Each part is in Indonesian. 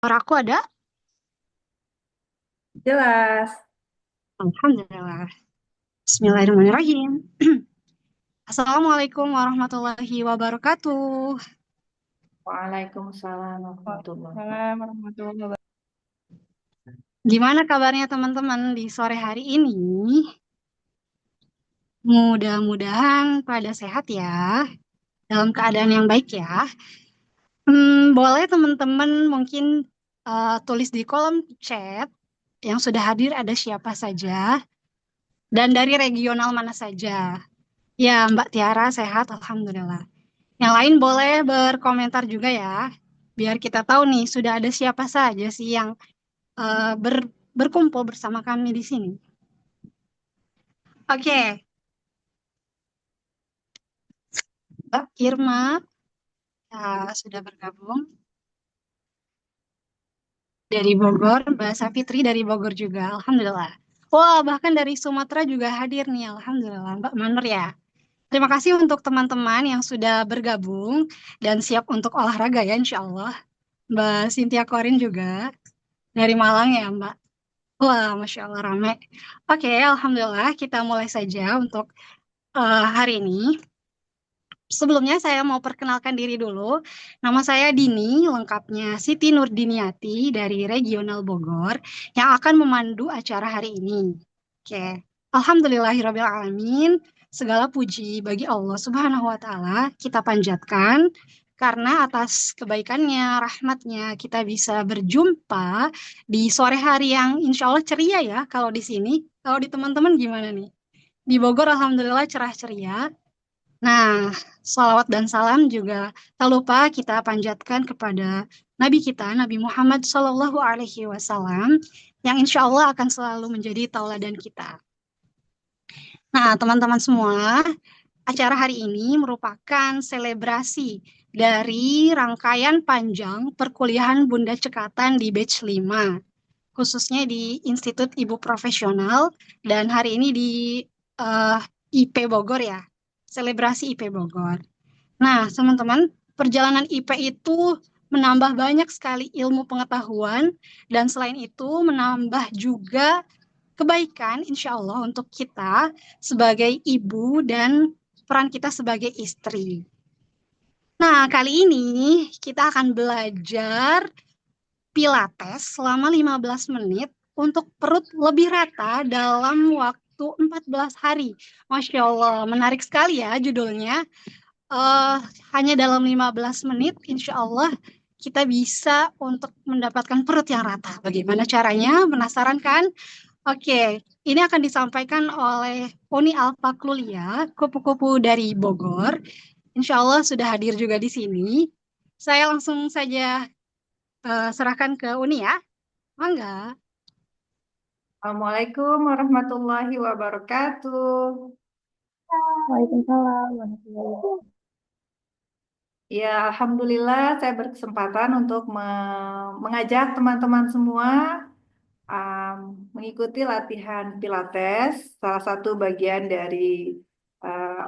Suaraku ada? Jelas. Alhamdulillah. Bismillahirrahmanirrahim. Assalamualaikum warahmatullahi wabarakatuh. Waalaikumsalam warahmatullahi wabarakatuh. Waalaikumsalam warahmatullahi wabarakatuh. Gimana kabarnya teman-teman di sore hari ini? Mudah-mudahan pada sehat ya, dalam keadaan yang baik ya. Boleh teman-teman mungkin tulis di kolom chat yang sudah hadir ada siapa saja dan dari regional mana saja. Ya, Mbak Tiara sehat, Alhamdulillah. Yang lain boleh berkomentar juga ya, biar kita tahu nih sudah ada siapa saja sih yang berkumpul bersama kami di sini. Oke, Mbak Irma sudah bergabung dari Bogor, Mbak Sapitri dari Bogor juga, Alhamdulillah. Wah, bahkan dari Sumatera juga hadir nih, Alhamdulillah, Mbak Manur ya. Terima kasih untuk teman-teman yang sudah bergabung dan siap untuk olahraga ya, insya Allah. Mbak Cynthia Korin juga dari Malang ya, Mbak. Wah, Masya Allah rame. Oke, Alhamdulillah kita mulai saja untuk hari ini. Sebelumnya saya mau perkenalkan diri dulu. Nama saya Dini, lengkapnya Siti Nurdiniati dari Regional Bogor yang akan memandu acara hari ini. Oke, Alhamdulillahirrabbilalamin. Segala puji bagi Allah Subhanahu wa Ta'ala kita panjatkan karena atas kebaikannya, rahmatnya kita bisa berjumpa di sore hari yang insya Allah ceria ya kalau di sini. Kalau di teman-teman gimana nih? Di Bogor Alhamdulillah cerah ceria. Nah, salawat dan salam juga tak lupa kita panjatkan kepada Nabi kita, Nabi Muhammad Shallallahu Alaihi Wasallam, yang insya Allah akan selalu menjadi tauladan kita. Nah, teman-teman semua, acara hari ini merupakan selebrasi dari rangkaian panjang perkuliahan Bunda Cekatan di batch 5, khususnya di Institut Ibu Profesional, dan hari ini di IP Bogor ya, selebrasi IP Bogor. Nah, teman-teman, perjalanan IP itu menambah banyak sekali ilmu pengetahuan dan selain itu menambah juga kebaikan insya Allah untuk kita sebagai ibu dan peran kita sebagai istri. Nah, kali ini kita akan belajar Pilates selama 15 menit untuk perut lebih rata dalam waktu 14 hari. Masya Allah, menarik sekali ya judulnya. eh, Hanya dalam 15 menit, insya Allah kita bisa untuk mendapatkan perut yang rata. Bagaimana caranya? Penasaran kan? Oke, ini akan disampaikan oleh Uni Alfa Klulia, kupu-kupu dari Bogor. Insya Allah sudah hadir juga di sini. Saya langsung saja serahkan ke Uni ya. Mangga. Assalamualaikum warahmatullahi wabarakatuh. Waalaikumsalam warahmatullahi wabarakatuh. Ya, Alhamdulillah saya berkesempatan untuk mengajak teman-teman semua um, mengikuti latihan Pilates, salah satu bagian dari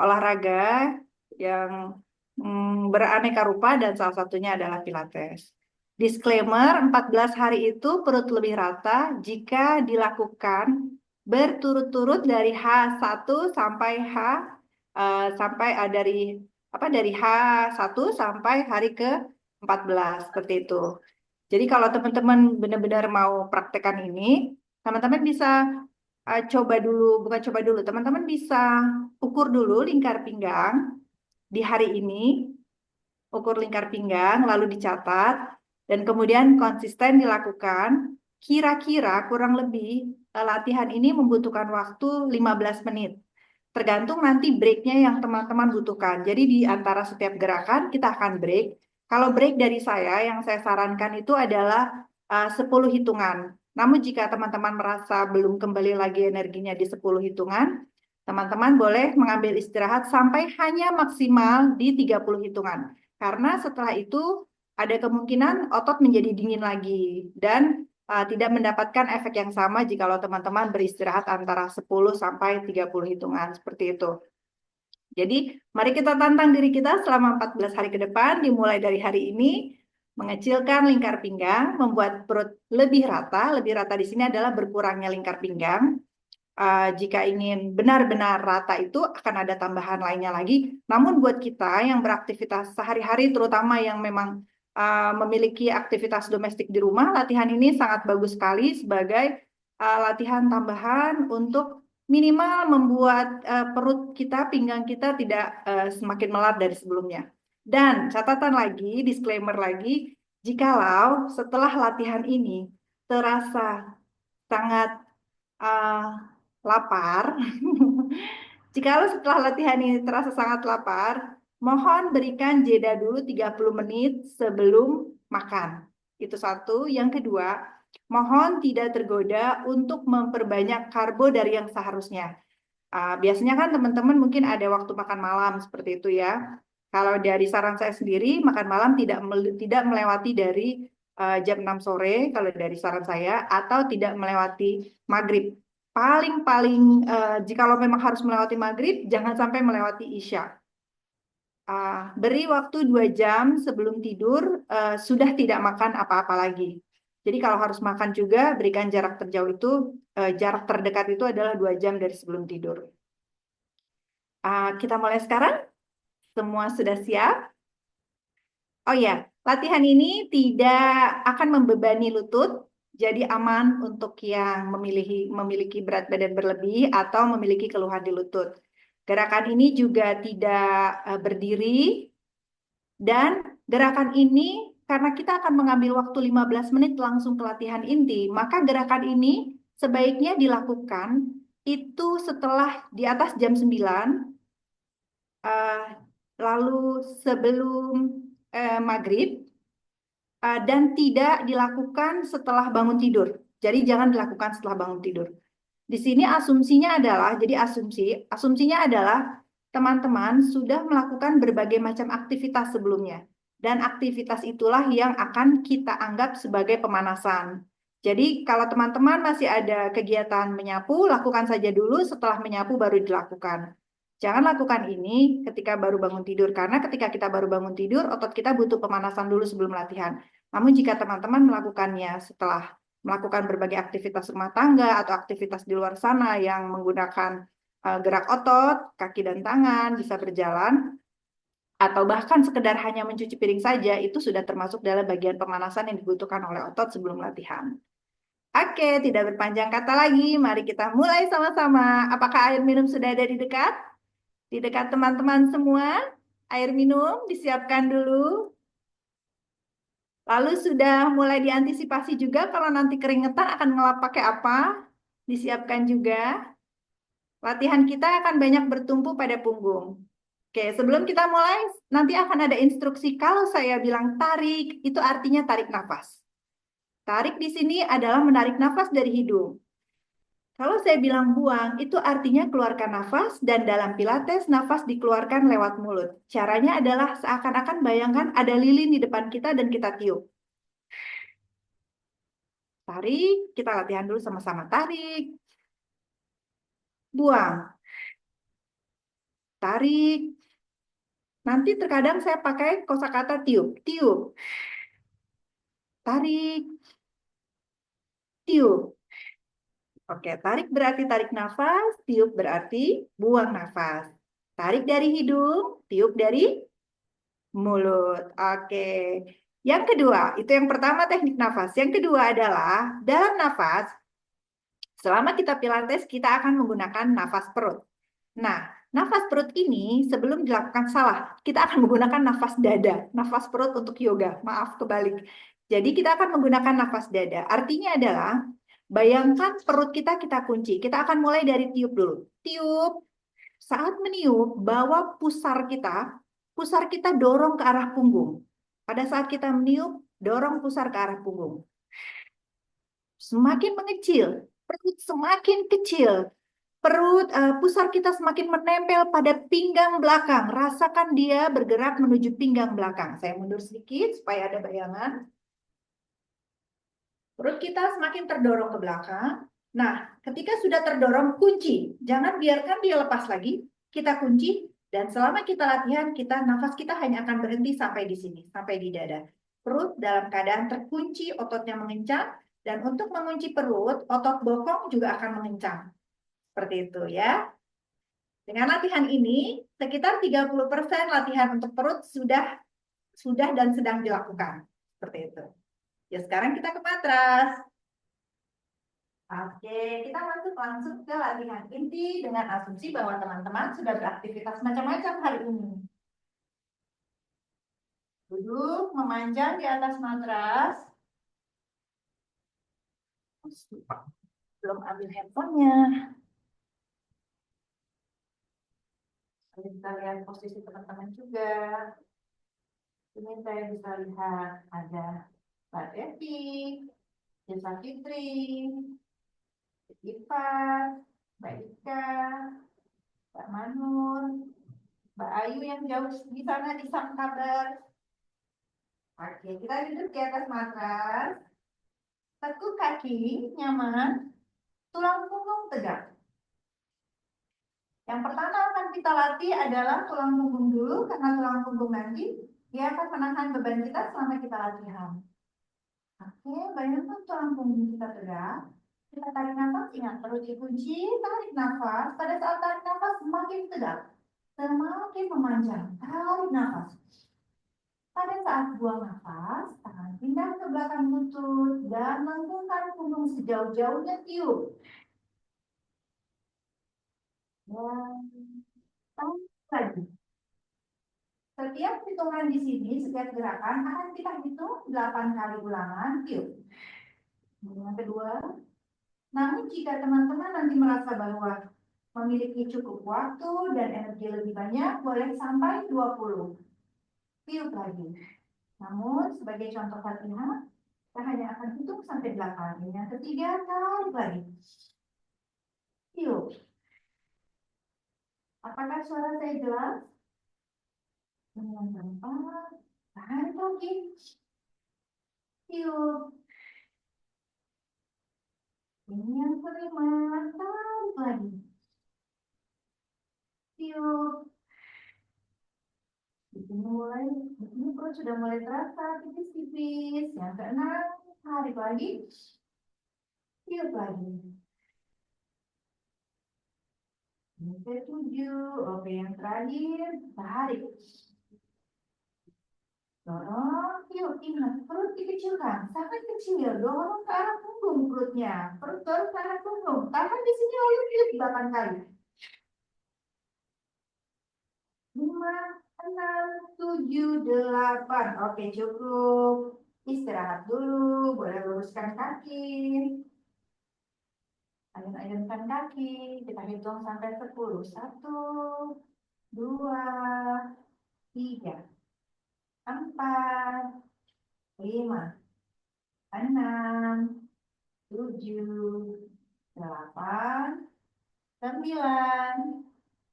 olahraga yang beraneka rupa dan salah satunya adalah Pilates. Disclaimer, 14 hari itu perut lebih rata jika dilakukan berturut-turut dari H1 sampai dari dari H1 sampai hari ke-14 seperti itu. Jadi kalau teman-teman benar-benar mau praktekkan ini, teman-teman bisa coba dulu, bukan coba dulu, teman-teman bisa ukur dulu lingkar pinggang di hari ini, ukur lingkar pinggang, lalu dicatat, dan kemudian konsisten dilakukan. Kira-kira kurang lebih latihan ini membutuhkan waktu 15 menit. Tergantung nanti breaknya yang teman-teman butuhkan. Jadi di antara setiap gerakan kita akan break. Kalau break dari saya, yang saya sarankan itu adalah 10 hitungan. Namun jika teman-teman merasa belum kembali lagi energinya di 10 hitungan, teman-teman boleh mengambil istirahat sampai hanya maksimal di 30 hitungan. Karena setelah itu ada kemungkinan otot menjadi dingin lagi dan tidak mendapatkan efek yang sama jika teman-teman beristirahat antara 10 sampai 30 hitungan seperti itu. Jadi, mari kita tantang diri kita selama 14 hari ke depan, dimulai dari hari ini, Mengecilkan lingkar pinggang, membuat perut lebih rata. Lebih rata di sini adalah berkurangnya lingkar pinggang. Jika ingin benar-benar rata itu akan ada tambahan lainnya lagi. Namun buat kita yang beraktivitas sehari-hari, terutama yang memang memiliki aktivitas domestik di rumah, latihan ini sangat bagus sekali sebagai latihan tambahan untuk minimal membuat perut kita, pinggang kita tidak semakin melar dari sebelumnya. Dan catatan lagi, disclaimer lagi, jikalau setelah latihan ini terasa sangat lapar, jikalau setelah latihan ini terasa sangat lapar, mohon berikan jeda dulu 30 menit sebelum makan. Itu satu. Yang kedua, mohon tidak tergoda untuk memperbanyak karbo dari yang seharusnya. Biasanya kan teman-teman mungkin ada waktu makan malam seperti itu ya. Kalau dari saran saya sendiri, makan malam tidak melewati dari jam 6 sore kalau dari saran saya, atau tidak melewati maghrib. Paling-paling jikalau memang harus melewati maghrib, jangan sampai melewati isya. Beri waktu 2 jam sebelum tidur, sudah tidak makan apa-apa lagi. Jadi kalau harus makan juga, berikan jarak terjauh itu, jarak terdekat itu adalah 2 jam dari sebelum tidur. Kita mulai sekarang. Semua sudah siap? Oh ya, latihan ini tidak akan membebani lutut, jadi aman untuk yang memiliki berat badan berlebih atau memiliki keluhan di lutut. Gerakan ini juga tidak berdiri, dan gerakan ini karena kita akan mengambil waktu 15 menit langsung ke latihan inti, maka gerakan ini sebaiknya dilakukan itu setelah di atas jam 9, lalu sebelum maghrib, dan tidak dilakukan setelah bangun tidur. Jadi jangan dilakukan setelah bangun tidur. Di sini asumsinya adalah, jadi asumsinya adalah teman-teman sudah melakukan berbagai macam aktivitas sebelumnya. Dan aktivitas itulah yang akan kita anggap sebagai pemanasan. Jadi kalau teman-teman masih ada kegiatan menyapu, lakukan saja dulu, setelah menyapu baru dilakukan. Jangan lakukan ini ketika baru bangun tidur, karena ketika kita baru bangun tidur, otot kita butuh pemanasan dulu sebelum latihan. Namun jika teman-teman melakukannya setelah melakukan berbagai aktivitas rumah tangga atau aktivitas di luar sana yang menggunakan gerak otot, kaki dan tangan, bisa berjalan, atau bahkan sekedar hanya mencuci piring saja, itu sudah termasuk dalam bagian pemanasan yang dibutuhkan oleh otot sebelum latihan. Oke, tidak berpanjang kata lagi, mari kita mulai sama-sama. Apakah air minum sudah ada di dekat? Di dekat teman-teman semua, air minum disiapkan dulu. Lalu sudah mulai diantisipasi juga kalau nanti keringetan akan ngelap pakai apa? Disiapkan juga. Latihan kita akan banyak bertumpu pada punggung. Oke, sebelum kita mulai, nanti akan ada instruksi. Kalau saya bilang tarik, itu artinya tarik nafas. Tarik di sini adalah menarik nafas dari hidung. Kalau saya bilang buang, itu artinya keluarkan nafas, dan dalam Pilates, nafas dikeluarkan lewat mulut. Caranya adalah seakan-akan bayangkan ada lilin di depan kita dan kita tiup. Tarik, kita latihan dulu sama-sama. Tarik. Buang. Tarik. Nanti terkadang saya pakai kosakata tiup. Tiup. Tarik. Tiup. Oke, tarik berarti tarik nafas, tiup berarti buang nafas. Tarik dari hidung, tiup dari mulut. Oke. Yang kedua, itu yang pertama teknik nafas. Yang kedua adalah dalam nafas, selama kita Pilates, kita akan menggunakan nafas perut. Nah, nafas perut ini sebelum dilakukan salah, kita akan menggunakan nafas dada. Nafas perut untuk yoga, maaf kebalik. Jadi kita akan menggunakan nafas dada. Artinya adalah, bayangkan perut kita kunci. Kita akan mulai dari tiup dulu. Tiup. Saat meniup, bawa pusar kita dorong ke arah punggung. Pada saat kita meniup, dorong pusar ke arah punggung. Semakin mengecil, perut semakin kecil. Pusar kita semakin menempel pada pinggang belakang. Rasakan dia bergerak menuju pinggang belakang. Saya mundur sedikit supaya ada bayangan. Perut kita semakin terdorong ke belakang. Nah, ketika sudah terdorong, kunci. Jangan biarkan dia lepas lagi. Kita kunci, dan selama kita latihan, nafas kita hanya akan berhenti sampai di sini, sampai di dada. perut dalam keadaan terkunci, ototnya mengencang. Dan untuk mengunci perut, otot bokong juga akan mengencang. Seperti itu ya. Dengan latihan ini, sekitar 30% latihan untuk perut sudah dan sedang dilakukan. Seperti itu. Ya, sekarang kita ke matras. Oke, kita masuk langsung ke latihan inti dengan asumsi bahwa teman-teman sudah beraktivitas macam-macam hari ini. Duduk memanjang di atas matras. Belum ambil handphonenya. Kita lihat posisi teman-teman juga. Ini saya bisa lihat ada Mbak Devi, Desa Fitri, Ipa, Mbak Ika, Mbak Manur, Mbak Ayu yang jauh di sana di Sangkabar. Oke, kita duduk di atas matras. Tekuk kaki nyaman, tulang punggung tegak. Yang pertama akan kita latih adalah tulang punggung dulu, karena tulang punggung nanti dia akan menahan beban kita selama kita latihan. Oke, bayangkan tulang punggung kita tegak. Kita tarik nafas, ingat perut dikunci, tarik nafas. Pada saat tarik nafas semakin tegak, semakin memanjang. Tarik nafas. Pada saat buang nafas, tangan pindah ke belakang lutut dan lengkungkan punggung sejauh-jauhnya tiup. Dan lagi. Setiap hitungan di sini, setiap gerakan akan kita hitung 8 kali ulangan tiup. Yang kedua, namun jika teman-teman nanti merasa bahwa memiliki cukup waktu dan energi lebih banyak, boleh sampai 20. Tiup lagi. Namun, sebagai contoh latihan, kita hanya akan hitung sampai 8. Yang ketiga, tarik lagi. Tiup. Apakah suara saya jelas? Yang keempat, tarik lagi. Tiup. Ini yang kelima, tarik lagi. Tiup. Di sini perut sudah mulai terasa tipis-tipis. Yang keenam, tarik lagi. Tiup lagi. Yang ketujuh, oke, yang terakhir, tarik. Dorong, tiup, ingat, perut dikecilkan, sangat kecil, dorong ke arah punggung perutnya, perut dorong ke arah punggung, tahan di sini lalu tiup 8 kali. 5, 6, 7, 8, oke cukup, istirahat dulu, boleh luruskan kaki, ayun-ayunkan kaki, kita hitung sampai 10, 1, 2, 3, 4, 5, 6, 7, 8, 9,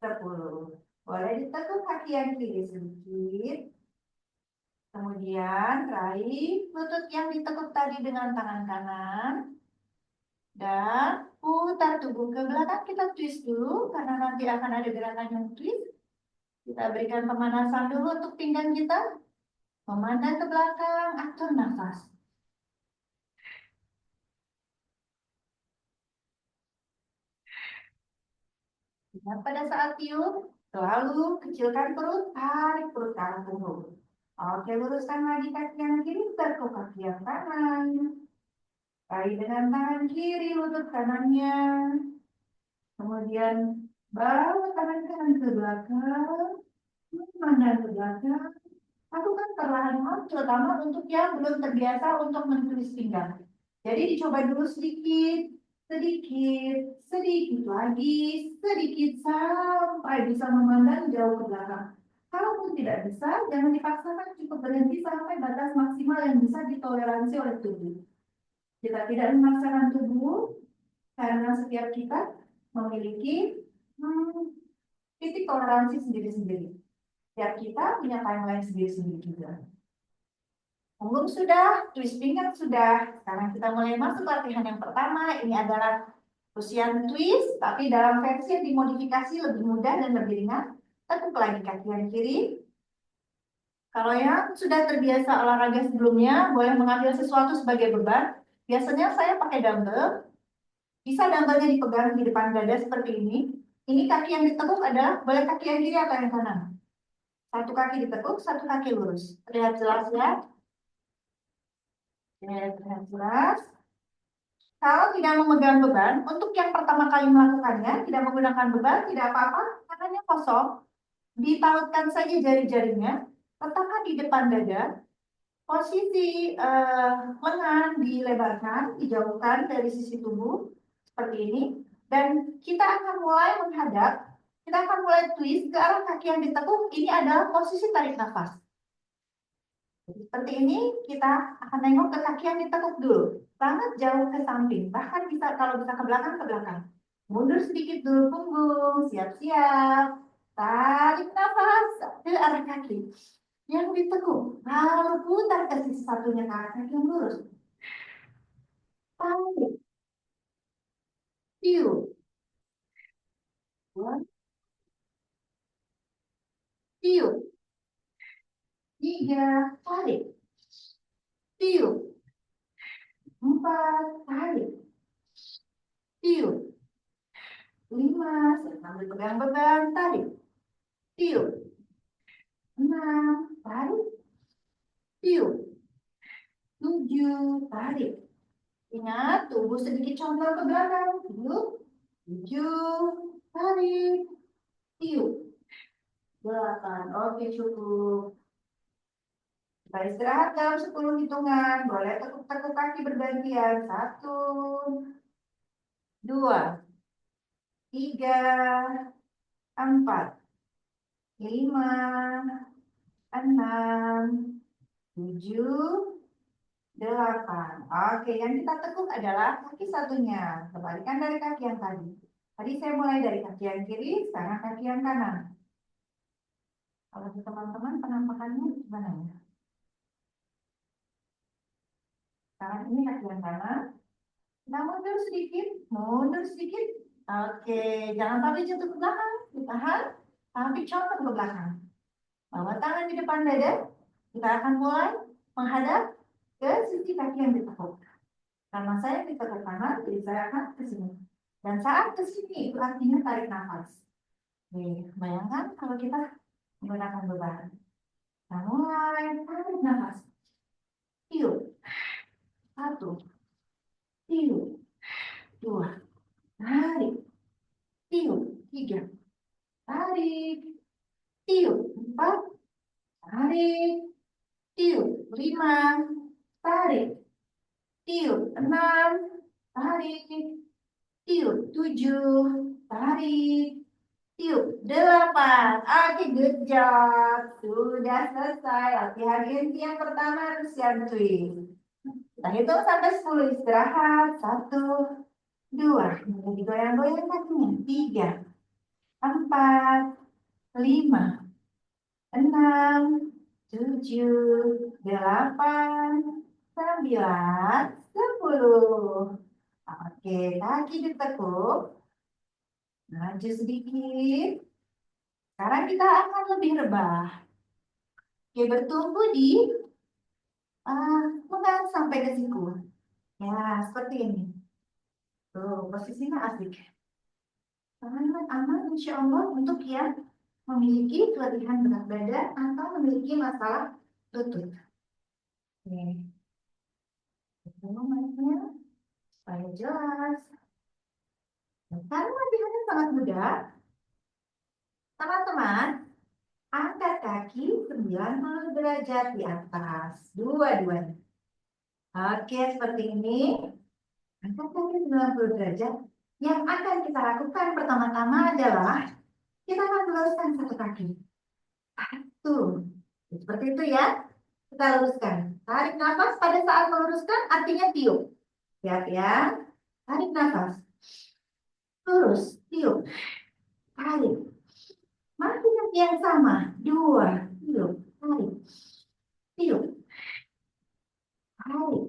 10. Boleh ditekuk kaki yang kiri sedikit. Kemudian raih lutut yang ditekuk tadi dengan tangan kanan. Dan putar tubuh ke belakang. Kita twist dulu karena nanti akan ada gerakan yang twist. Kita berikan pemanasan dulu untuk pinggang kita. Memandang ke belakang, atur nafas. Dan pada saat tiup, selalu kecilkan perut, tarik perut ke arah punggung. Oke, luruskan lagi kaki yang kiri, tekuk kaki yang kanan. Tarik dengan tangan kiri, lutut kanannya. Kemudian bawa tangan kanan ke belakang, memandang ke belakang. Lakukan perlahan-lahan, terutama untuk yang belum terbiasa untuk menulis pinggang. Jadi dicoba dulu sedikit, sedikit, sedikit lagi, sedikit sampai bisa memandang jauh ke belakang. Kalaupun tidak bisa, jangan dipaksakan, cukup berhenti sampai batas maksimal yang bisa ditoleransi oleh tubuh. Kita tidak memaksakan tubuh, karena setiap kita memiliki titik toleransi sendiri-sendiri. Setiap kita punya timeline sendiri-sendiri juga. Punggung sudah, twist pinggang sudah. Sekarang kita mulai masuk latihan yang pertama. Ini adalah Russian twist, tapi dalam versi yang dimodifikasi lebih mudah dan lebih ringan. Tekuk lagi kaki yang kiri. Kalau yang sudah terbiasa olahraga sebelumnya, boleh mengambil sesuatu sebagai beban. Biasanya saya pakai dumbbell. Bisa dumbbellnya dipegang di depan dada seperti ini. Ini kaki yang ditekuk adalah boleh kaki yang kiri atau yang kanan. Satu kaki ditekuk, satu kaki lurus. Terlihat jelas ya? Terlihat jelas. Kalau tidak memegang beban, untuk yang pertama kali melakukannya, tidak menggunakan beban, tidak apa-apa, tangannya kosong. Ditautkan saja jari-jarinya, letakkan di depan dada, posisi lengan dilebarkan, dijauhkan dari sisi tubuh, seperti ini. Dan kita akan mulai menghadap, kita akan mulai twist ke arah kaki yang ditekuk, ini adalah posisi tarik nafas. Seperti ini, kita akan nengok ke kaki yang ditekuk dulu. Sangat jauh ke samping, bahkan bisa kalau bisa ke belakang, ke belakang. Mundur sedikit dulu punggung, siap-siap. Tarik nafas ke arah kaki yang ditekuk. Lalu putar ke sisi satunya ke arah kaki yang lurus. Tarik. Tiup. Tiup. 3, tarik. Tiup. 4, tarik. Tiup. 5, sambil pegang beban, tarik. Tiup. 6, tarik. Tiup. 7, tarik. Ingat, tubuh sedikit condong ke belakang. Tiup. 7, tarik. Tiup. 8, oke cukup. Kita istirahat dalam 10 hitungan. Boleh tekuk-tekuk kaki bergantian. 1, 2, 3, 4, 5, 6, 7, 8. Oke, yang kita tekuk adalah kaki satunya. Kebalikan dari kaki yang tadi. Tadi saya mulai dari kaki yang kiri, sekarang kaki yang kanan. Kalau teman-teman penampakannya gimana ya? Sekarang ini kaki yang kanan. Kita mundur sedikit, mundur sedikit. Oke, jangan sampai jatuh ke belakang. Ditahan, tapi contoh ke belakang. Bawa tangan di depan dada. Kita akan mulai menghadap ke sisi kaki yang ditekuk. Karena saya ditekuk kanan, jadi saya akan ke sini. Dan saat ke sini, itu artinya tarik nafas. Oke, bayangkan kalau kita menggunakan beban. Kita mulai tarik nafas. Tiup. 1, tiup. 2, tarik. Tiup. 3, tarik. Tiup. 4, tarik. Tiup. 5, tarik. Tiup. 6, tarik. Tiup. 7, tarik. Tiup. 8. Oke, good job. Sudah selesai latihan inti yang pertama, Rusian twist. Kita hitung sampai 10, istirahat. 1, 2, digoyang-goyang kakinya. 3, 4, 5, 6, 7, 8, 9, 10. Oke, kaki ditekuk. Maju sedikit. Sekarang kita akan lebih rebah. Oke, bertumpu di lengan sampai ke siku. Ya, seperti ini. Tuh, posisinya asik. Sangat aman, insya Allah, untuk yang memiliki keletihan berat badan atau memiliki masalah lutut. Oke. Itu mainnya supaya jelas. Karena latihannya sangat mudah, teman-teman, angkat kaki 90 derajat di atas. Dua-duanya. Oke, seperti ini. Angkat kaki 90 derajat. Yang akan kita lakukan pertama-tama adalah kita akan luruskan satu kaki. Tuh, seperti itu ya. Kita luruskan. Tarik nafas pada saat meluruskan artinya tiup. Lihat ya. Tarik nafas. Lurus, tiup. Tarik. Masih kaki yang sama. 2, tiup. Tarik. Tiup. Tarik.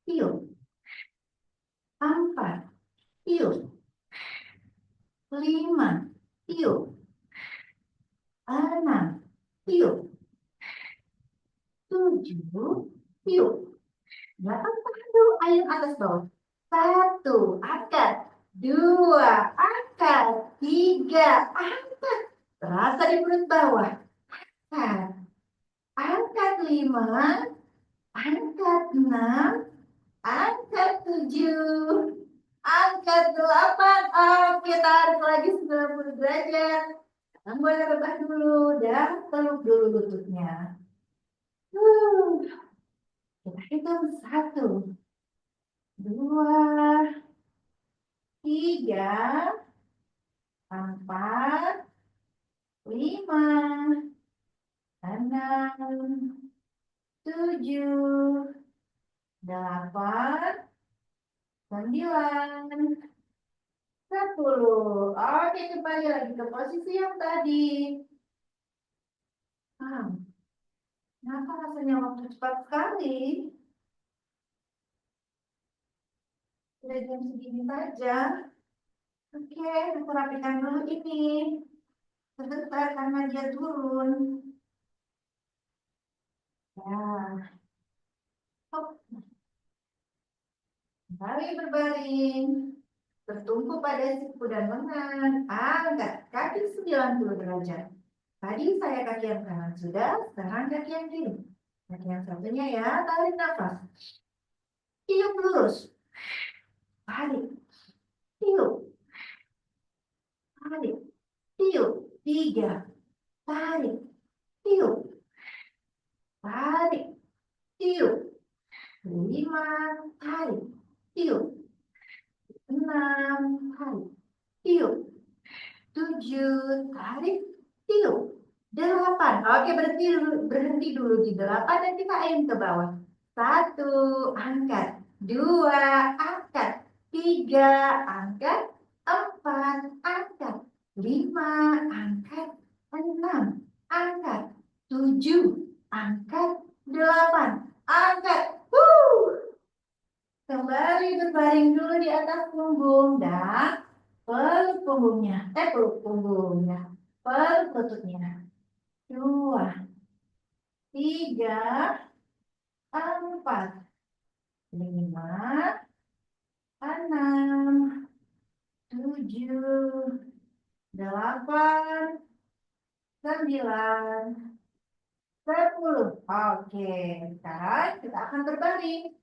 Tiup. 4, tiup. 5, tiup. 6, tiup. bawah. 1, angkat. 2, angkat. 3, angkat. Terasa di perut bawah. Angkat. Angkat 5, angkat 6, angkat 7, angkat 8. Oke, tarik lagi 90 derajat. Sekarang boleh rebah dulu dan peluk dulu lututnya. Kita hitung 1, 2, 3, 4, 5, 6, 7, 8, 9, 10. Oke, kembali lagi ke posisi yang tadi. Kenapa rasanya waktu cepat sekali? Sudah jam segini saja. Oke, aku rapikan dulu ini. Sebentar karena dia turun. Ya. Hop. Kembali berbaring. Bertumpu pada siku dan lengan. Angkat kaki 90 derajat. Tadi saya kaki yang kanan sudah, sekarang kaki yang kiri. Kaki yang satunya ya, tarik nafas. Tiup lurus. Tarik. Tiup. Tarik. Tiup. 3. Tarik. Tiup. Tarik. Tiup. 5. Tarik. Tiup. 6. Tarik. Tiup. 7. Tarik. Tiup. 8. Oke, berhenti dulu di 8 dan kita aim ke bawah. 1, angkat. 2, angkat. 3, angkat. 4, angkat. 5, angkat. 6, angkat. 7, angkat. 8, angkat. Kembali berbaring dulu di atas punggung dan peluk punggungnya. Peluk punggungnya. Peluk lututnya. 2, 3, 4, 5, 6, 7, 8, 9, 10. Oke, sekarang kita akan berbaring.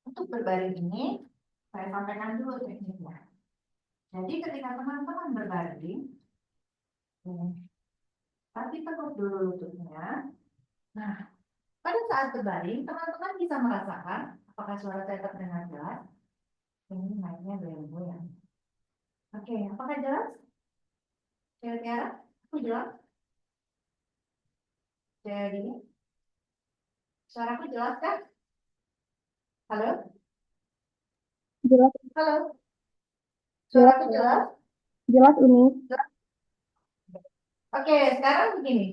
Untuk berbaring ini, saya sampaikan dulu tekniknya. Jadi ketika teman-teman berbaring, tapi tekuk dulu lututnya. Nah, pada saat berbaring, teman-teman bisa merasakan apakah suara saya terdengar jelas. Ini mic-nya goyang-goyang. Oke, apakah jelas? Tiara, aku jelas? Jadi, suaraku jelas kan? Halo? Jelas, Halo? Suaraku jelas? jelas ini. Oke, sekarang begini.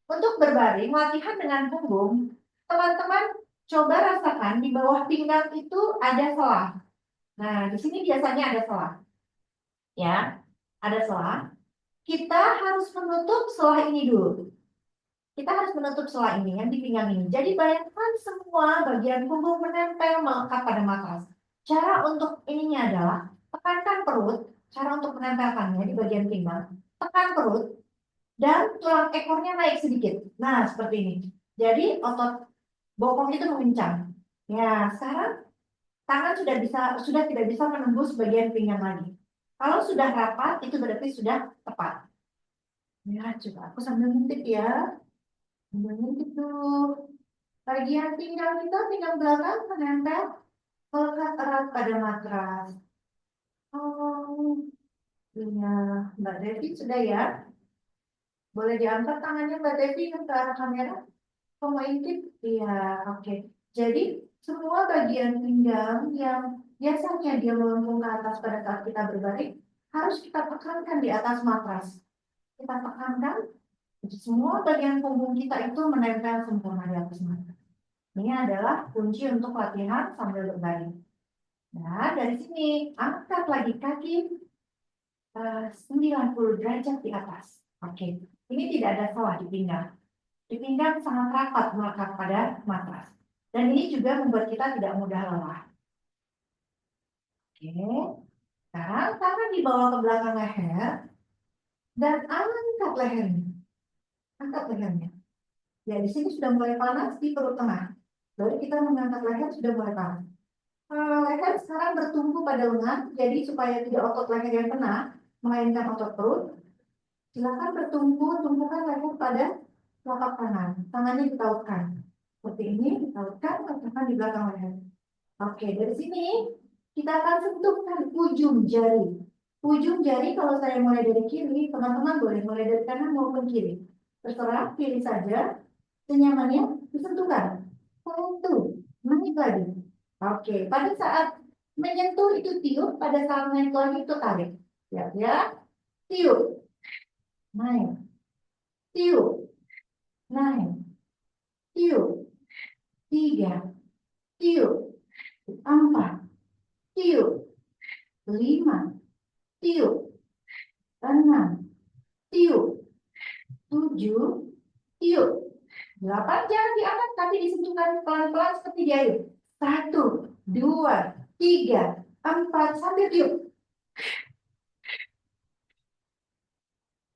Untuk berbaring, latihan dengan punggung, teman-teman coba rasakan di bawah pinggang itu ada selah. Nah, di sini biasanya ada selah. Ya, ada selah. Kita harus menutup selah ini dulu. Kita harus menutup selah ini yang di pinggang ini. Jadi bayangkan semua bagian punggung menempel melekat pada matras. Cara untuk ininya adalah tekankan perut. Cara untuk menempelkannya di bagian pinggang. Tekan perut. Dan tulang ekornya naik sedikit. Nah, seperti ini. Jadi otot bokong itu mengencang. Ya, sekarang tangan sudah tidak bisa menembus bagian pinggang lagi. Kalau sudah rapat, itu berarti sudah tepat. Ya, coba aku sambil ngintip ya. Sambil ngintip dulu. Bagian pinggang kita, pinggang belakang menempel melekat erat pada matras. Oh, iya. Mbak Devi sudah ya? Boleh diangkat tangannya Mbak Devi ke arah kamera? Oh, mau intip? Iya, oke. Jadi, semua bagian pinggang yang biasanya dia melengkung ke atas pada saat kita berbaring, harus kita tekankan di atas matras. Kita tekankan, jadi semua bagian punggung kita itu menempel sempurna di atas matras. Ini adalah kunci untuk latihan sambil berbaring. Nah, dari sini, angkat lagi kaki 90 derajat di atas. Oke, ini tidak ada selah di pinggang. Di pinggang sangat rapat melekat pada matras. Dan ini juga membuat kita tidak mudah lelah. Oke. Sekarang tangan dibawa ke belakang leher dan angkat lehernya. Angkat lehernya. Ya, di sini sudah mulai panas di perut tengah. Lalu kita mengangkat leher sudah mulai panas. Leher sekarang bertumpu pada lengan, jadi supaya tidak otot leher yang kena, melainkan otot perut. Silakan tumpukan leher pada telapak tangan. Tangannya ditautkan. Seperti ini, ditautkan, letakkan di belakang leher. Oke, dari sini kita akan sentuhkan ujung jari. Ujung jari kalau saya mulai dari kiri, teman-teman boleh mulai dari kanan maupun kiri. Terserah, pilih saja. Senyamannya disentuhkan. Satu, naik lagi. Oke, pada saat menyentuh itu tiup, pada saat naik lagi itu tarik. Ya, tiup, naik, tiup, naik, tiup, 3, tiup, 4, tiup, 5, tiup, 6, tiup, 7, tiup, 8, jangan diangkat, tapi disentuhkan pelan-pelan seperti di air. 1, 2, 3, 4, sambil tiup.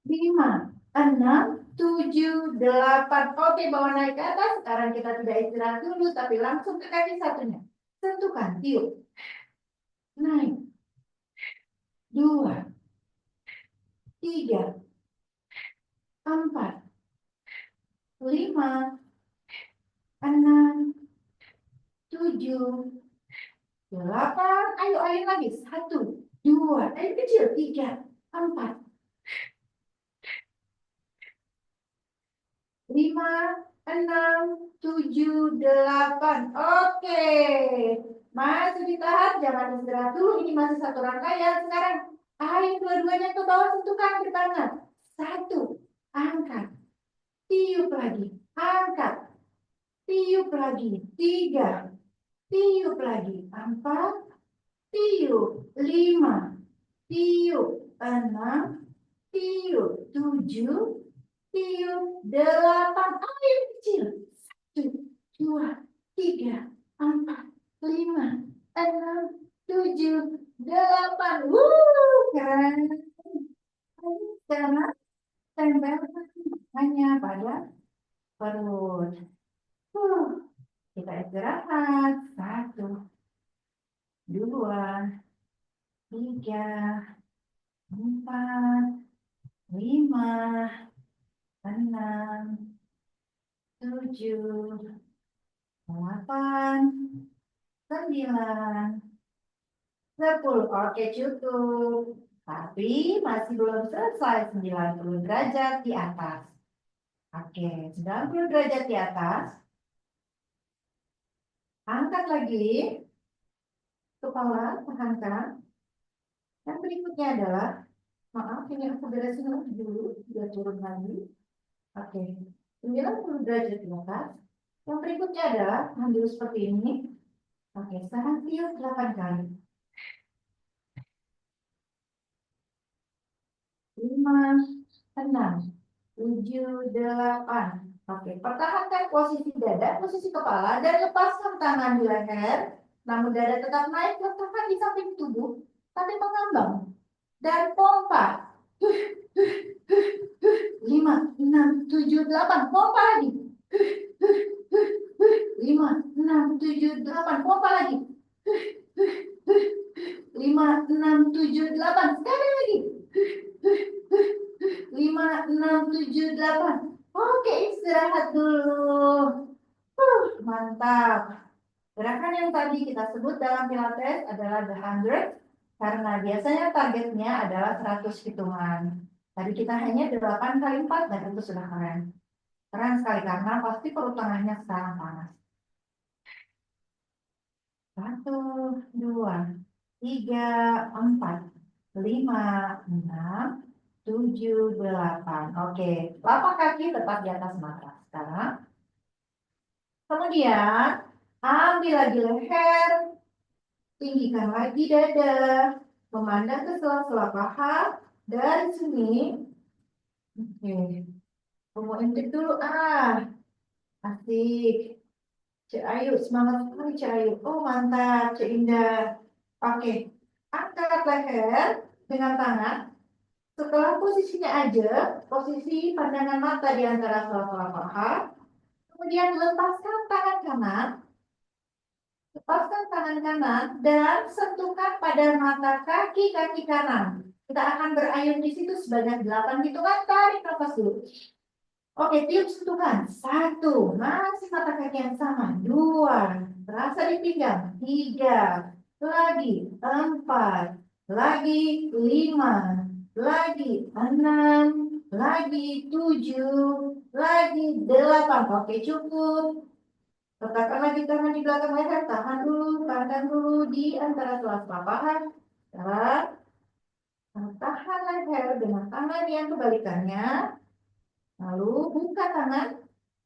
5, 6, 7, 8. Oke, bawa naik ke atas. Sekarang kita tidak istirahat dulu, tapi langsung ke kaki satunya. Sentuhkan, tiup. Naik. 2, 3, 4, 5, 6, 7, 8. Ayo lagi. 1, 2, ayo kecil. 3, 4, 5, 6, 7, 8. Oke. Masih ditahan, jangan istirahat dulu. Ini masih satu rangkaian. Sekarang, ayo dua-duanya ke bawah, sentuhkan ke tangan. 1, angkat. Tiup lagi. Angkat. Tiup lagi. 3, tiup lagi. 4, tiup. 5, tiup. 6, tiup. 7, tiup. 8. Ayo kecil. 1, 2, 3, 4, 5, 6, 7, 8. Keren. Sekarang tempelkan hanya pada perut. Kita istirahat. 1, 2, 3, 4, 5, 6, 7, 8, 9, 10. Oke, cukup. Tapi masih belum selesai. 90 derajat di atas. Oke, 90 derajat di atas. Angkat lagi. Kepala, tahankan. Dan berikutnya adalah, maaf, ini aku beresin dulu. Dia turun lagi. Oke, 90 derajat di atas. Yang berikutnya adalah, ambil seperti ini. Oke, sekarang tiup 8 kali. 5, 6, 7, 8. Oke, pertahankan posisi dada, posisi kepala, dan lepaskan tangan di leher. Namun dada tetap naik, letakkan di samping tubuh, tapi mengambang. Dan pompa. 5, 6, 7, 8. Pompa lagi. 5, 6, 7, 8. Pompa lagi. 5, 6, 7, 8. Sekali lagi. 5, 6, 7, 8. Oke, istirahat dulu. Mantap. Gerakan yang tadi kita sebut dalam Pilates adalah the 100, karena biasanya targetnya adalah 100 hitungan. Tadi kita hanya 8 kali 4 dan itu sudah keren. Keren sekali karena pasti perut tengahnya sekarang panas. 1, 2, 3, 4, 5, 6, 7, 8. Oke, telapak kaki tetap di atas matras. Sekarang, kemudian ambil lagi leher, tinggikan lagi dada, memandang ke sela-sela paha. Dari sini, oke, aku mau intip dulu. Asik. Cik Ayu, semangat sekali Cik Ayu. Oh mantap, Cik Indah. Oke, Angkat leher dengan tangan. Setelah posisinya aja, posisi pandangan mata di antara sela-sela paha. Kemudian lepaskan tangan kanan. Lepaskan tangan kanan dan sentuhkan pada mata kaki kanan. Kita akan berayun di situ sebanyak 8 hitungan. Tarik nafas dulu. Oke, tiup sentuhkan. 1, masih mata kaki yang sama. 2, terasa di pinggang. 3, lagi. 4, lagi. 5, lagi. 6, lagi. 7, lagi. 8. Oke, cukup. Letakkan lagi tangan di belakang leher, tahan dulu di antara sela-sela paha. Tahan leher dengan tangan yang kebalikannya. Lalu buka tangan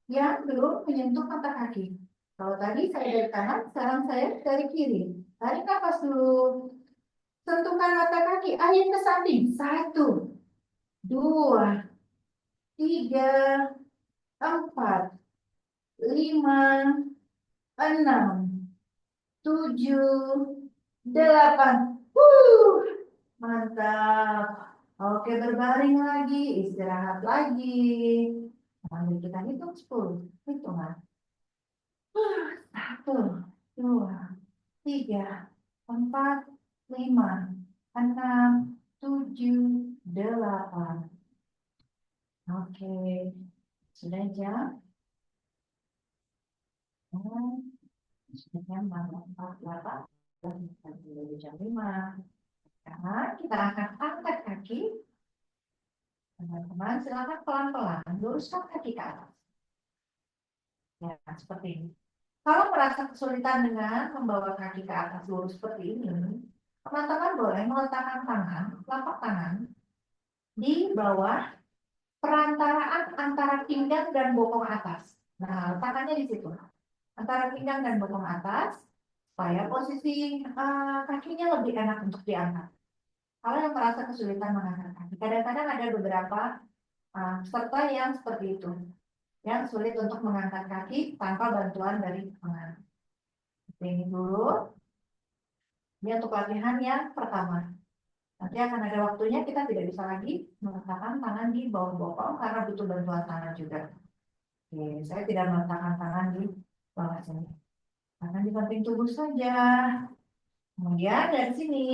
yang belum menyentuh mata kaki. Kalau tadi saya dari kanan, sekarang saya dari kiri. Tarik nafas dulu. Sentuhkan mata kaki, ayun ke samping. 1, 2, 3, 4, 5, 6, 7, 8. Mantap. Oke, berbaring lagi, istirahat lagi. Sambil kita hitung 10. Hitungan. 1, 2, 3, 4, 5, 6, 7, 8. Oke, sudah jam? Sudah jam 4:48. Jam 5. Sekarang kita akan angkat kaki. Teman-teman, silakan pelan-pelan luruskan kaki ke atas. Ya, seperti ini. Kalau merasa kesulitan dengan membawa kaki ke atas lurus seperti ini, teman-teman boleh meletakkan tangan, telapak tangan di bawah perantaraan antara pinggang dan bokong atas. Nah, letakkannya di situ, antara pinggang dan bokong atas, supaya posisi kakinya lebih enak untuk diangkat. Kalau yang merasa kesulitan mengangkat kaki, kadang-kadang ada beberapa peserta yang seperti itu, yang sulit untuk mengangkat kaki tanpa bantuan dari tangan. Ini dulu, ini untuk latihan yang pertama. Nanti akan ada waktunya kita tidak bisa lagi meletakkan tangan di bawah bokong karena butuh bantuan tangan juga. Oke, saya tidak meletakkan tangan di bawah sini. Tangan di samping tubuh saja. Kemudian dari sini,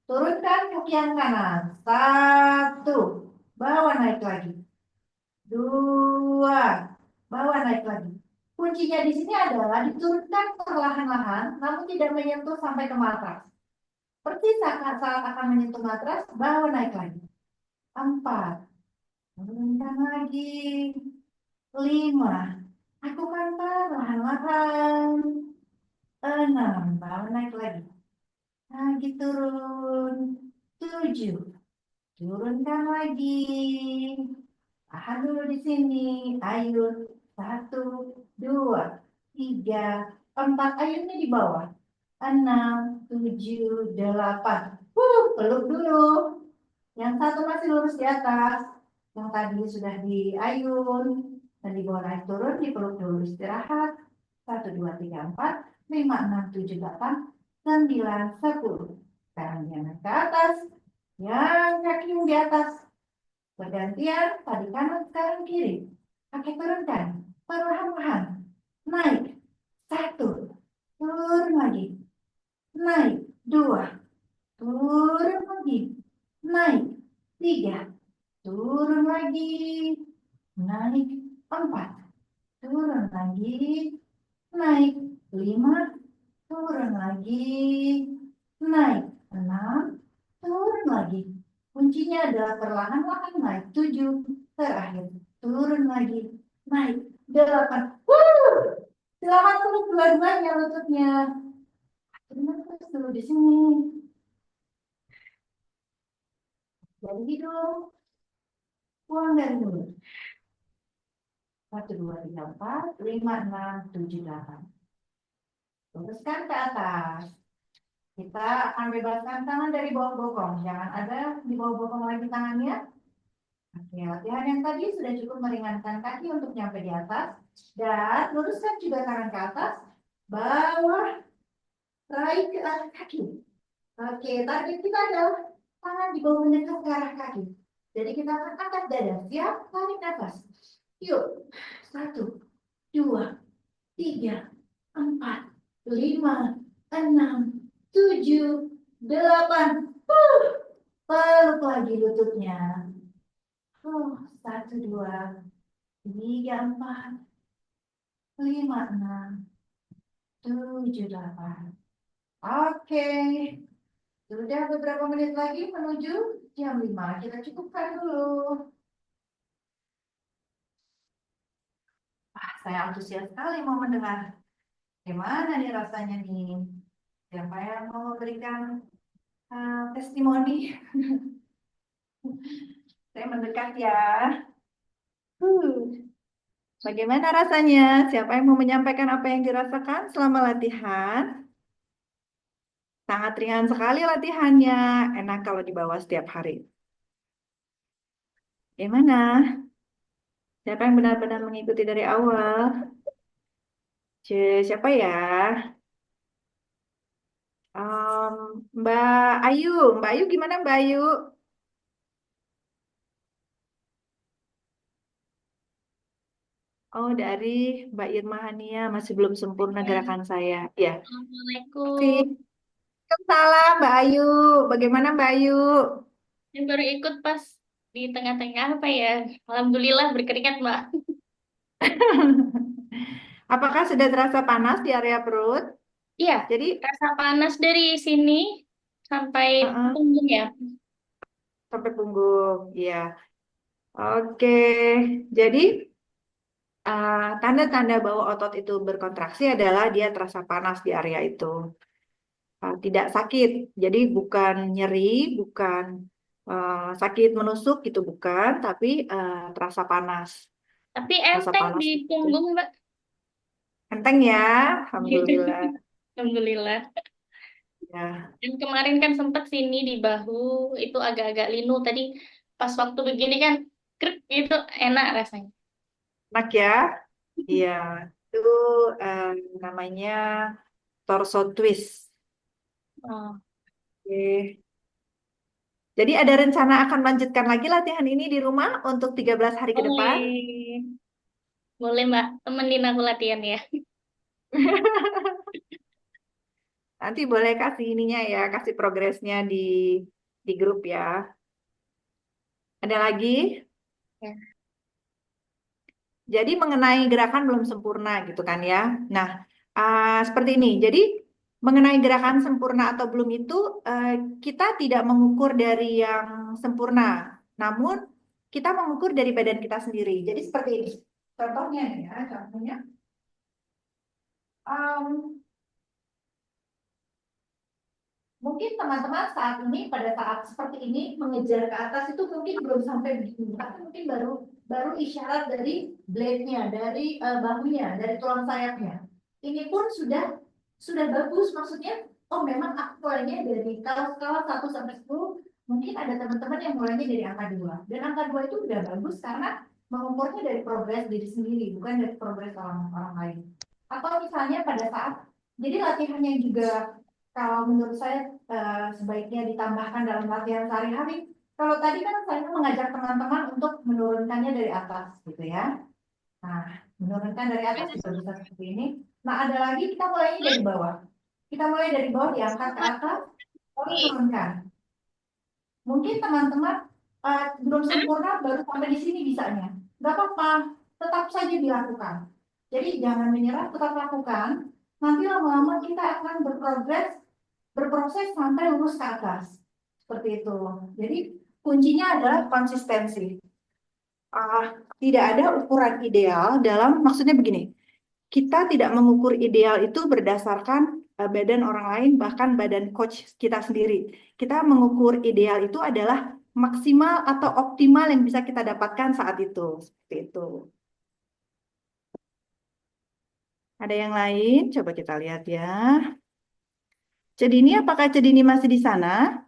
turunkan kaki yang kanan. 1, bawa naik lagi. 2, bawa naik lagi. Kuncinya di sini adalah diturunkan perlahan-lahan, namun tidak menyentuh sampai ke matras. Persis saat akan menyentuh matras, bawa naik lagi. 4, turunkan lagi. 5, lakukan perlahan-lahan. 6, bawa naik lagi. Lagi turun. 7, turunkan lagi. Tahan dulu di sini. Ayun. 1, 2, 3, 4. Ayunnya di bawah. 6, 7, 8. Peluk dulu. Yang satu masih lurus di atas. Yang tadi sudah diayun. Dan di bawah naik turun, dipeluk dulu. Istirahat. 1, 2, 3, 4, 5, 6, 7, 8, 9, 10. Sekarang jangan ke atas. Yang kaki di atas. Bergantian, tadi kanan, sekarang kiri. Kaki turunkan. Perlahan-lahan. Naik. 1, turun lagi. Naik. 2, turun lagi. Naik. 3, turun lagi. Naik. 4, turun lagi. Naik. 5, turun lagi. Naik. 6, turun lagi. Kuncinya adalah perlahan-lahan naik. 7, terakhir. Turun lagi. Naik. 8. Selamat peluk dua-duanya lututnya. Terus dulu di sini. Dari hidung. Buang dari mulut. 1, 2, 3, 4, 5, 6, 7, 8. Luruskan ke atas. Kita akan bebaskan tangan dari bawah bokong. Jangan ada di bawah bokong lagi tangannya. Oke, latihan yang tadi sudah cukup meringankan kaki untuk nyampe di atas. Dan luruskan juga tangan ke atas. Bawah, raih ke arah kaki. Oke, target kita adalah tangan di bawah mendekat ke arah kaki. Jadi kita akan angkat dada. Siap? Tarik nafas. Yuk. 1, 2, 3, 4, 5, 6, 7, 8. Peluk lagi lututnya. 1, 2, 3, 4, 5, 6, 7, 8. Oke. Sudah beberapa menit lagi menuju jam 5. Kita cukupkan dulu. Saya antusias sekali mau mendengar. Gimana nih rasanya nih? Siapa yang mau memberikan testimoni? Saya mendekat ya. Bagaimana rasanya? Siapa yang mau menyampaikan apa yang dirasakan selama latihan? Sangat ringan sekali latihannya. Enak kalau dibawa setiap hari. Gimana? Siapa yang benar-benar mengikuti dari awal? Siapa ya? Em, Mbak Ayu. Mbak Ayu gimana Mbak Ayu? Oh, dari Mbak Irma Hania. Masih belum sempurna gerakan saya. Ya. Masih. Assalamualaikum. Salam Mbak Ayu. Bagaimana Mbak Ayu? Yang baru ikut pas di tengah-tengah apa ya? Alhamdulillah berkeringat, Mbak. Apakah sudah terasa panas di area perut? Iya, Jadi, rasa panas dari sini sampai punggung ya. sampai punggung. Ya. Oke. Jadi, tanda-tanda bahwa otot itu berkontraksi adalah dia terasa panas di area itu. Tidak sakit. Jadi, bukan nyeri, bukan sakit menusuk, itu bukan, tapi terasa panas. Tapi Terasa enteng panas di gitu. punggung, Mbak. Enteng ya, Alhamdulillah. Alhamdulillah. Ya. Dan kemarin kan sempet sini di bahu itu agak-agak linu. Tadi pas waktu begini kan krek gitu enak rasanya. Enak ya? Iya. Itu eh, namanya torso twist. Oh, Oke. Jadi ada rencana akan melanjutkan lagi latihan ini di rumah untuk 13 hari ke depan? boleh. Boleh, Mbak. Temenin aku latihan ya. Nanti boleh kasih ininya ya, kasih progresnya di grup ya. Ada lagi? Ya. Jadi mengenai gerakan belum sempurna gitu kan ya. Nah, seperti ini. Jadi mengenai gerakan sempurna atau belum itu eh, kita tidak mengukur dari yang sempurna, namun kita mengukur dari badan kita sendiri. Jadi seperti ini. Contohnya nih ya, contohnya. em, Mungkin teman-teman saat ini pada saat seperti ini mengejar ke atas itu mungkin belum sampai begini, tapi mungkin baru baru isyarat dari blade-nya, dari bahunya, dari tulang sayapnya. Ini pun sudah bagus, maksudnya oh memang aku mulainya dari kalau skala 1 sampai 10, mungkin ada teman-teman yang mulainya dari angka 2. Dan angka 2 itu udah bagus karena mengukurnya dari progres diri sendiri, bukan dari progres orang lain. Atau misalnya pada saat jadi latihannya juga kalau menurut saya sebaiknya ditambahkan dalam latihan sehari-hari. Kalau tadi kan saya mengajak teman-teman untuk menurunkannya dari atas, gitu ya. Nah, menurunkan dari atas bisa bisa seperti ini. Nah, ada lagi kita mulainya dari bawah. Kita mulai dari bawah diangkat ke atas, lalu turunkan. Mungkin teman-teman belum sempurna, baru sampai di sini bisanya. Gak apa-apa, tetap saja dilakukan. Jadi jangan menyerah, tetap lakukan. Nanti lama-lama kita akan berproses sampai lurus ke atas. Seperti itu. Jadi kuncinya adalah konsistensi. Tidak ada ukuran ideal dalam, maksudnya begini, kita tidak mengukur ideal itu berdasarkan badan orang lain, bahkan badan coach kita sendiri. Kita mengukur ideal itu adalah maksimal atau optimal yang bisa kita dapatkan saat itu. Seperti itu. Ada yang lain? Coba kita lihat ya. Cedini, apakah Cedini masih di sana?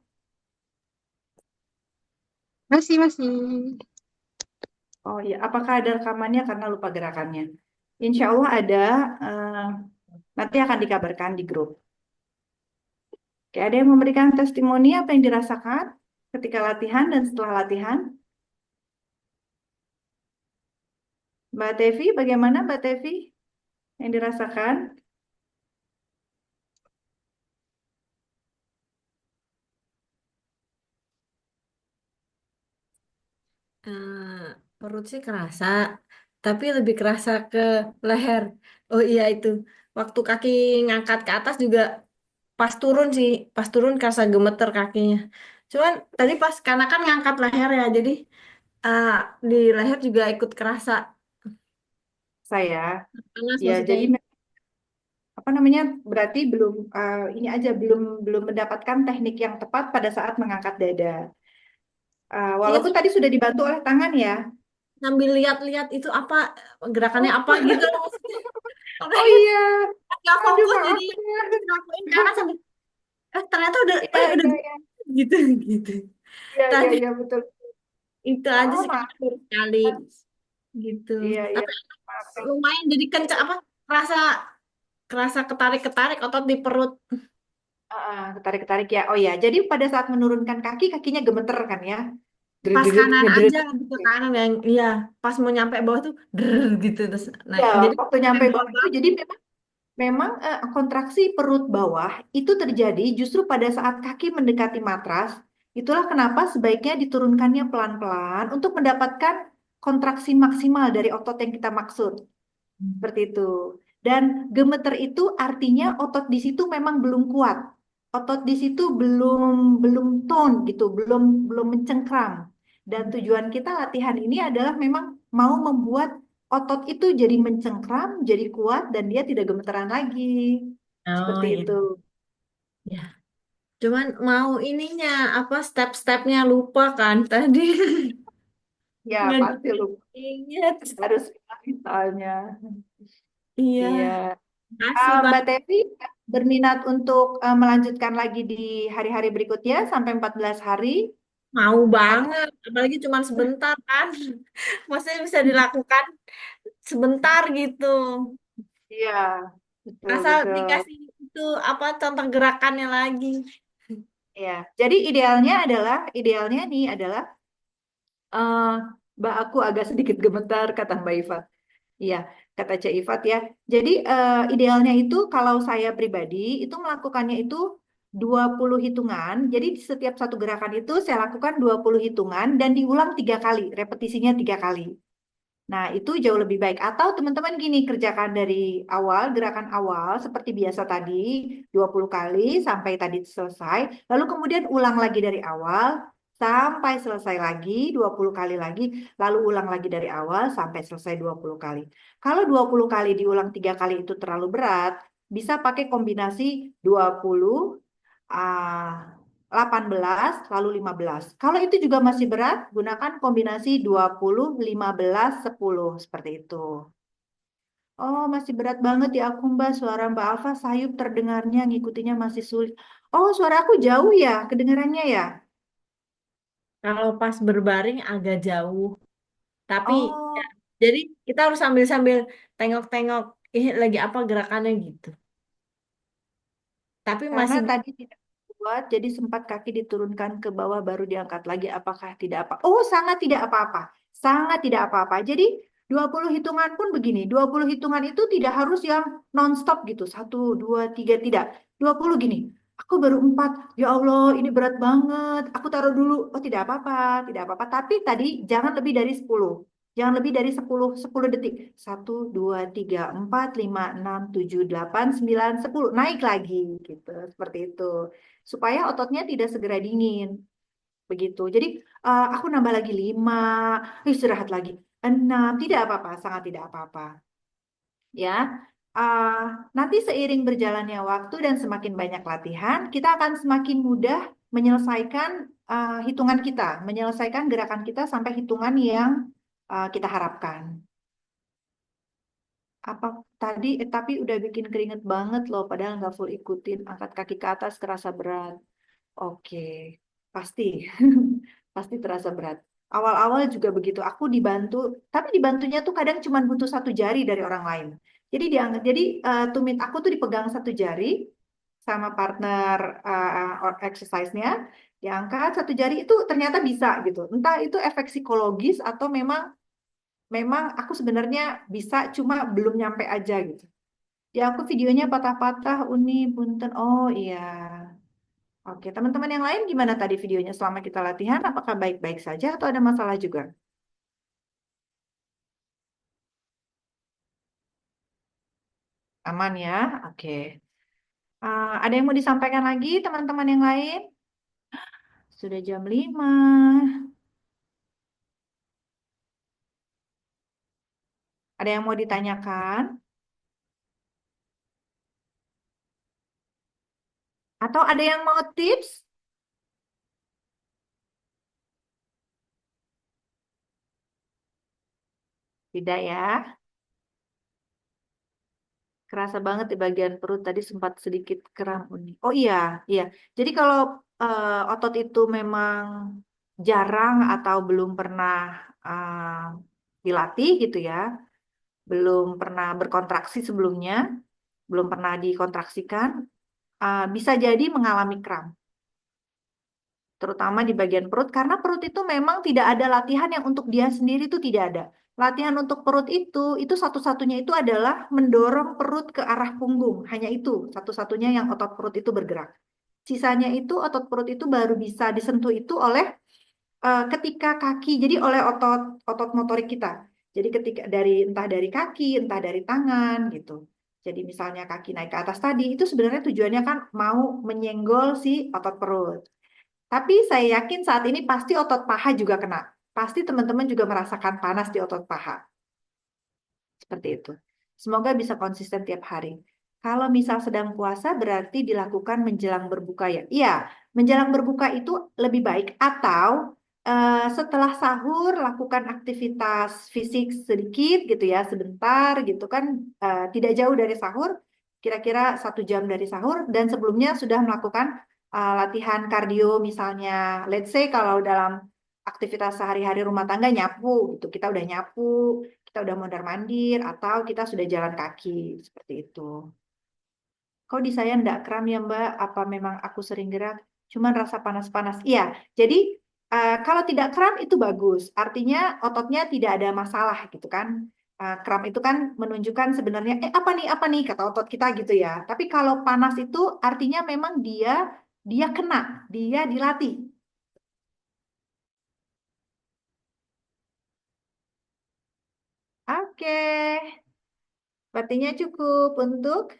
Masih, masih. Oh iya, apakah ada rekamannya karena lupa gerakannya? Insya Allah ada, nanti akan dikabarkan di grup. Oke, ada yang memberikan testimoni apa yang dirasakan ketika latihan dan setelah latihan? Mbak Tevi, bagaimana Mbak Tevi yang dirasakan? Perut sih kerasa, tapi lebih kerasa ke leher. Oh iya itu, waktu kaki ngangkat ke atas juga pas turun sih, pas turun kerasa gemeter kakinya. Cuman tadi pas karena kan ngangkat leher ya, jadi eh, di leher juga ikut kerasa Saya, panas ya maksudnya. jadi apa namanya? Berarti belum ini aja belum belum mendapatkan teknik yang tepat pada saat mengangkat dada. Iya Walaupun sih, tadi sudah dibantu oleh tangan ya. sambil lihat-lihat itu apa gerakannya Oh, apa gitu maksudnya. oh Makanya iya, nggak aduh fokus maaf jadi ya. ngelakuin karena sambil ternyata udah Iya, udah iya, iya, gitu gitu. iya, iya, Tadi iya, betul. itu aja Oh, sih maaf. karena baru sekali gitu. Iya, iya, Tapi maaf. lumayan jadi kencang apa kerasa kerasa ketarik-ketarik otot di perut Ketarik-ketarik ya. Oh ya, jadi pada saat menurunkan kaki, kakinya gemeter kan ya? pas Drederet, kanan ngederet. aja lebih ke kanan yang iya pas mau nyampe bawah tuh gitu terus naik Ya, jadi waktu sampai nyampe bawah bawah itu, banget. jadi memang kontraksi perut bawah itu terjadi justru pada saat kaki mendekati matras. Itulah kenapa sebaiknya diturunkannya pelan-pelan untuk mendapatkan kontraksi maksimal dari otot yang kita maksud. Seperti itu. Dan gemeter itu artinya otot di situ memang belum kuat. Otot di situ belum tone gitu, belum mencengkram. Dan tujuan kita latihan ini adalah memang mau membuat otot itu jadi mencengkram, jadi kuat dan dia tidak gemeteran lagi. Oh Seperti iya itu. ya cuman mau ininya apa step-stepnya lupa kan tadi Ya, nggak pasti lu diinget harus misalnya. iya Iya. kasih Mbak banget Tevi berminat untuk melanjutkan lagi di hari-hari berikutnya sampai 14 hari mau atau banget apalagi cuman sebentar kan maksudnya bisa dilakukan sebentar gitu iya, betul asal betul. dikasih itu apa contoh gerakannya lagi. Ya, jadi idealnya nih adalah eh Mbak aku agak sedikit gemetar kata Mbak Iva. Iya, kata Cak Ifat ya. Jadi idealnya itu kalau saya pribadi itu melakukannya itu 20 hitungan. Jadi setiap satu gerakan itu saya lakukan 20 hitungan dan diulang 3 kali, repetisinya 3 kali. Nah, itu jauh lebih baik. Atau teman-teman gini, kerjakan dari awal, gerakan awal seperti biasa tadi, 20 kali sampai tadi selesai. Lalu kemudian ulang lagi dari awal sampai selesai lagi, 20 kali lagi. Lalu ulang lagi dari awal sampai selesai 20 kali. Kalau 20 kali diulang 3 kali itu terlalu berat, bisa pakai kombinasi 20, ah, 18 lalu 15. Kalau itu juga masih berat, gunakan kombinasi 20, 15, 10 seperti itu. Oh, masih berat banget ya aku Mbak. Suara Mbak Alfa sayup terdengarnya, ngikutinya masih sulit. Oh, suara aku jauh ya kedengarannya ya? Kalau pas berbaring agak jauh tapi ya, Oh, jadi kita harus sambil-sambil tengok-tengok ini lagi apa gerakannya gitu tapi karena masih tadi tidak kuat, jadi sempat kaki diturunkan ke bawah baru diangkat lagi. Apakah tidak apa? Oh, sangat tidak apa-apa. Sangat tidak apa-apa. Jadi 20 hitungan pun begini. 20 hitungan itu tidak harus yang non-stop gitu. Satu, dua, tiga, tidak. 20 gini. Aku baru 4. Ya Allah, ini berat banget. Aku taruh dulu. Oh, tidak apa-apa. Tidak apa-apa. Tapi tadi jangan lebih dari 10. Jangan lebih dari 10 detik. Satu, dua, tiga, empat, lima, enam, tujuh, delapan, sembilan, 10. Naik lagi gitu. Seperti itu. Supaya ototnya tidak segera dingin. Begitu. Jadi aku nambah lagi 5, istirahat lagi 6. Tidak apa-apa, sangat tidak apa-apa. Ya. Nanti seiring berjalannya waktu dan semakin banyak latihan, kita akan semakin mudah menyelesaikan hitungan kita, menyelesaikan gerakan kita sampai hitungan yang kita harapkan. Apa tadi, tapi udah bikin keringet banget loh, padahal nggak full ikutin. Angkat kaki ke atas terasa berat. Oke, pasti, pasti terasa berat. Awal-awal juga begitu. Aku dibantu, tapi dibantunya tuh kadang cuma butuh 1 jari dari orang lain. Jadi tumit aku tuh dipegang 1 jari, sama partner exercise-nya, diangkat satu jari itu ternyata bisa gitu. Entah itu efek psikologis atau memang memang aku sebenarnya bisa cuma belum nyampe aja gitu. Ya aku videonya patah-patah, Uni, punten. Oh iya. Oke, teman-teman yang lain gimana tadi videonya selama kita latihan? Apakah baik-baik saja atau ada masalah juga? Aman ya? Oke. Ada yang mau disampaikan lagi teman-teman yang lain? Sudah jam 5. Ada yang mau ditanyakan? Atau ada yang mau tips? Tidak ya. Kerasa banget di bagian perut tadi sempat sedikit kram Uni. Oh iya, iya. Jadi kalau otot itu memang jarang atau belum pernah dilatih gitu ya, belum pernah berkontraksi sebelumnya, belum pernah dikontraksikan, bisa jadi mengalami kram, terutama di bagian perut, karena perut itu memang tidak ada latihan yang untuk dia sendiri itu tidak ada. Latihan untuk perut itu satu-satunya itu adalah mendorong perut ke arah punggung. Hanya itu satu-satunya yang otot perut itu bergerak. Sisanya itu otot perut itu baru bisa disentuh itu oleh ketika kaki, jadi oleh otot otot motorik kita. Jadi ketika entah dari kaki, entah dari tangan gitu. Jadi misalnya kaki naik ke atas tadi, itu sebenarnya tujuannya kan mau menyenggol si otot perut. Tapi saya yakin saat ini pasti otot paha juga kena. Pasti teman-teman juga merasakan panas di otot paha. Seperti itu. Semoga bisa konsisten tiap hari. Kalau misal sedang puasa berarti dilakukan menjelang berbuka ya. Iya, menjelang berbuka itu lebih baik. Atau setelah sahur lakukan aktivitas fisik sedikit gitu ya, sebentar gitu kan. Tidak jauh dari sahur, kira-kira 1 jam dari sahur. Dan sebelumnya sudah melakukan latihan kardio misalnya. Let's say kalau dalam aktivitas sehari-hari rumah tangga nyapu gitu. Kita udah nyapu, kita udah mondar-mandir, atau kita sudah jalan kaki, seperti itu. Kok di saya enggak kram ya Mbak? Apa memang aku sering gerak? Cuman rasa panas-panas. Iya, jadi kalau tidak kram itu bagus. Artinya ototnya tidak ada masalah gitu kan. Kram itu kan menunjukkan sebenarnya, apa nih, kata otot kita gitu ya. Tapi kalau panas itu artinya memang dia kena, dia dilatih. Oke, berartinya cukup untuk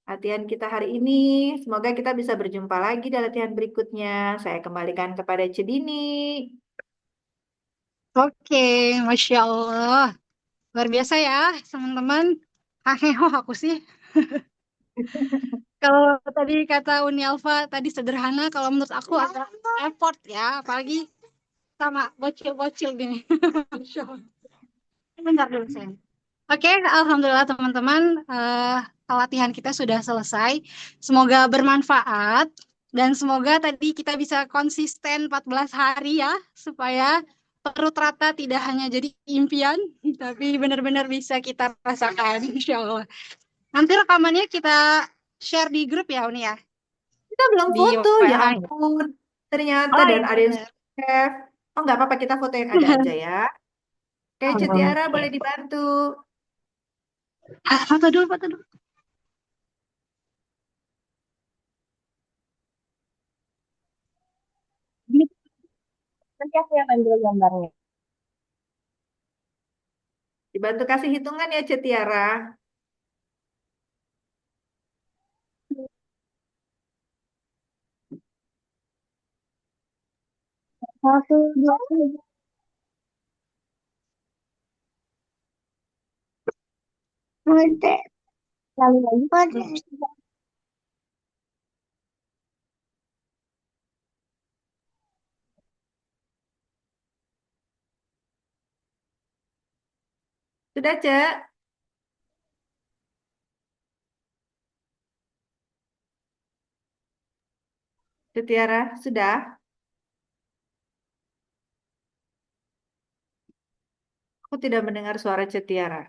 latihan kita hari ini. Semoga kita bisa berjumpa lagi di latihan berikutnya. Saya kembalikan kepada Cedini. Oke, Masya Allah. Luar biasa ya, teman-teman. Haheho aku sih. Kalau tadi kata Uni Alfa, tadi sederhana. Kalau menurut aku agak effort ya. Apalagi sama bocil-bocil gini. Masya Allah. Bentar dulu, sayang. Oke, Alhamdulillah teman-teman. Latihan kita sudah selesai. Semoga bermanfaat. Dan semoga tadi kita bisa konsisten 14 hari ya. Supaya perut rata tidak hanya jadi impian. Tapi benar-benar bisa kita rasakan. Insya Allah. Nanti rekamannya kita share di grup ya, Uni ya? Kita belum Di foto, ya WA. ampun. Ternyata Oh dan iya ada yang benar. save. Oh nggak apa-apa, kita foto yang ada aja ya. Oke, Cetiara boleh dibantu. Foto dulu, foto dulu. Nanti aku yang ambil gambarnya. Dibantu kasih hitungan ya, Cetiara. 1, 2, 3. Kali lagi. Sudah, Cek? Cetiara, sudah? Aku tidak mendengar suara Cetiara.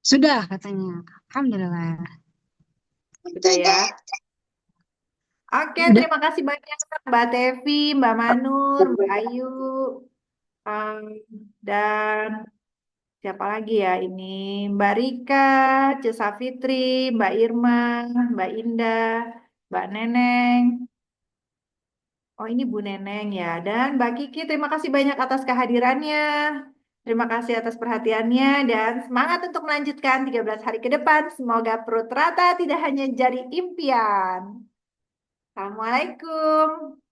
Sudah katanya. Alhamdulillah. Udah ya. Oke, Udah. terima kasih banyak Mbak Tevi, Mbak Manur, Mbak Ayu, em, dan siapa lagi ya ini? Mbak Rika, Cesa Fitri, Mbak Irma, Mbak Indah, Mbak Neneng. Oh, ini Bu Neneng ya. Dan Mbak Kiki, terima kasih banyak atas kehadirannya. Terima kasih atas perhatiannya dan semangat untuk melanjutkan 13 hari ke depan. Semoga perut rata tidak hanya jadi impian. Assalamualaikum.